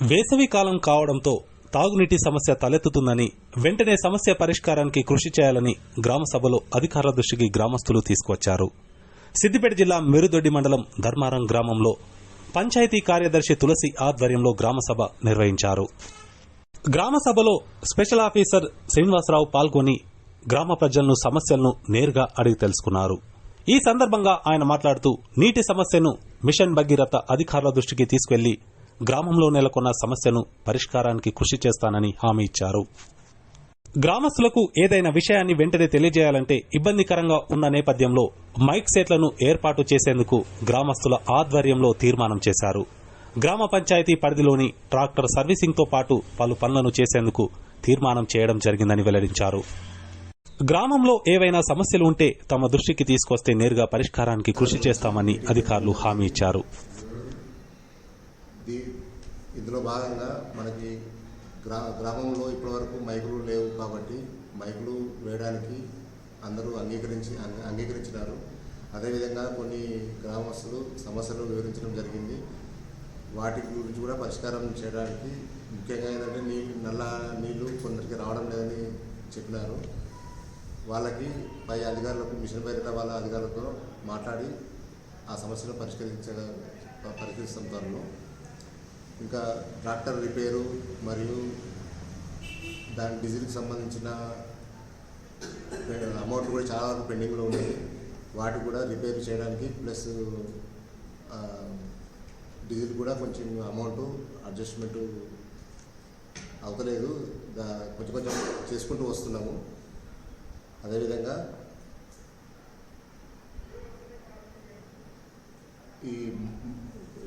వేసవి కాలం కావడంతో తాగునీటి సమస్య తలెత్తుతుందని, వెంటనే సమస్య పరిష్కారానికి కృషి చేయాలని గ్రామ సభలో అధికారుల దృష్టికి గ్రామస్తులు తీసుకువచ్చారు. సిద్దిపేట జిల్లా మెరుదొడ్డి మండలం ధర్మారం గ్రామంలో పంచాయతీ కార్యదర్శి తులసి ఆధ్వర్యంలో గ్రామ సభ నిర్వహించారు. గ్రామ సభలో స్పెషల్ ఆఫీసర్ శ్రీనివాసరావు పాల్గొని గ్రామ ప్రజలను సమస్యలను నేరుగా అడిగి తెలుసుకున్నారు. ఈ సందర్భంగా ఆయన మాట్లాడుతూ నీటి సమస్యను మిషన్ భగీరథ అధికారుల దృష్టికి తీసుకెళ్లి గ్రామంలో నెలకొన్న సమస్యను పరిష్కారానికి కృషి చేస్తానని హామీ ఇచ్చారు. గ్రామస్తులకు ఏదైనా విషయాన్ని వెంటనే తెలియజేయాలంటే ఇబ్బందికరంగా ఉన్న నేపథ్యంలో మైక్ సెట్లను ఏర్పాటు చేసేందుకు గ్రామస్తుల ఆధ్వర్యంలో తీర్మానం చేశారు. గ్రామ పంచాయతీ పరిధిలోని ట్రాక్టర్ సర్వీసింగ్తో పాటు పలు పనులను చేసేందుకు తీర్మానం చేయడం జరిగిందని వెల్లడించారు. గ్రామంలో ఏవైనా సమస్యలు ఉంటే తమ దృష్టికి తీసుకొస్తే నేరుగా పరిష్కారానికి కృషి చేస్తామని అధికారులు హామీ ఇచ్చారు. ఇందులో భాగంగా మనకి గ్రామంలో ఇప్పటివరకు మైకులు లేవు కాబట్టి మైకులు వేయడానికి అందరూ అంగీకరించినారు. అదేవిధంగా కొన్ని గ్రామస్తులు సమస్యలు వివరించడం జరిగింది. వాటి గురించి కూడా పరిష్కారం చేయడానికి ముఖ్యంగా ఏంటంటే నల్ల నీళ్లు కొందరికి రావడం లేదని చెప్పినారు. వాళ్ళకి పై అధికారులకు మిషన్ భగీరథ వాళ్ళ అధికారులతో మాట్లాడి ఆ సమస్యను పరిష్కరిస్తాం త్వరలో. ఇంకా ట్రాక్టర్ రిపేరు మరియు దాని డీజిల్కి సంబంధించిన అమౌంట్ కూడా చాలా వరకు పెండింగ్లో ఉంది. వాటి కూడా రిపేర్ చేయడానికి ప్లస్ డీజిల్ కూడా కొంచెం అమౌంట్ అడ్జస్ట్మెంట్ అవుతలేదు, కొంచెం చేసుకుంటూ వస్తున్నాము. అదేవిధంగా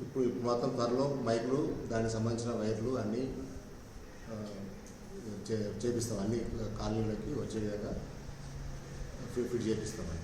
ఇప్పుడు మాత్రం త్వరలో మైకులు దానికి సంబంధించిన వైర్లు అన్నీ చేపిస్తాం, అన్ని కాలనీలకి వచ్చే విధంగా ఫిట్ చేపిస్తామని.